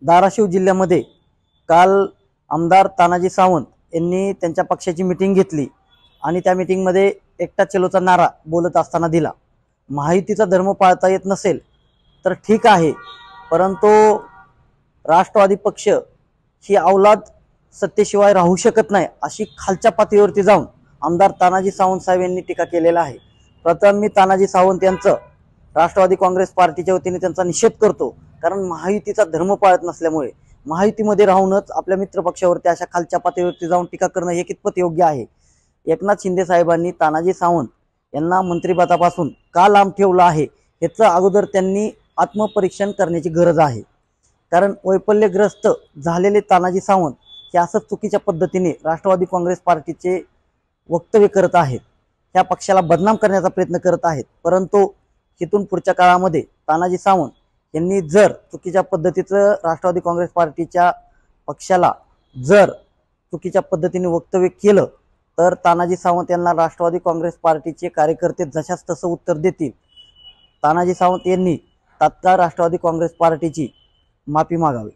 धाराशिव जिल्ह्यामध्ये काल आमदार तानाजी सावंत यांनी त्यांच्या पक्षाची मीटिंग घेतली आणि त्या मीटिंगमध्ये एकटा चलोचा नारा बोलत असताना दिला। महायुतीचा धर्म पाळता येत नसेल तर ठीक आहे, परंतु राष्ट्रवादी पक्ष ही अवलाद सत्तेशिवाय राहू शकत नाही अशी खालच्या पातळीवरती जाऊन आमदार तानाजी सावंत साहेब यांनी टीका केलेला आहे। प्रथम मी तानाजी सावंत यांचं राष्ट्रवादी काँग्रेस पार्टीच्या वतीने त्यांचा निषेध करतो, कारण महायुतीचा धर्म पाळत नसल्यामुळे महायुतीमध्ये राहूनच आपल्या मित्र पक्षावरती अशा खालच्या पातळीवरती जाऊन टीका करणं हे कितपत योग्य आहे। एकनाथ शिंदे साहेबांनी तानाजी सावंत यांना मंत्रिपदापासून का लांब ठेवलं आहे याचं अगोदर त्यांनी आत्मपरीक्षण करण्याची गरज आहे, कारण वैफल्यग्रस्त झालेले तानाजी सावंत हे असं चुकीच्या पद्धतीने राष्ट्रवादी काँग्रेस पार्टीचे वक्तव्य करत आहेत, ह्या पक्षाला बदनाम करण्याचा प्रयत्न करत आहेत। परंतु इथून पुढच्या काळामध्ये तानाजी सावंत यांनी जर चुकीच्या पद्धतीचं राष्ट्रवादी काँग्रेस पार्टीच्या पक्षाला जर चुकीच्या पद्धतीने वक्तव्य केलं तर तानाजी सावंत यांना राष्ट्रवादी काँग्रेस पार्टीचे कार्यकर्ते जशास तसं उत्तर देतील। तानाजी सावंत यांनी तात्काळ राष्ट्रवादी काँग्रेस पार्टीची माफी मागावी।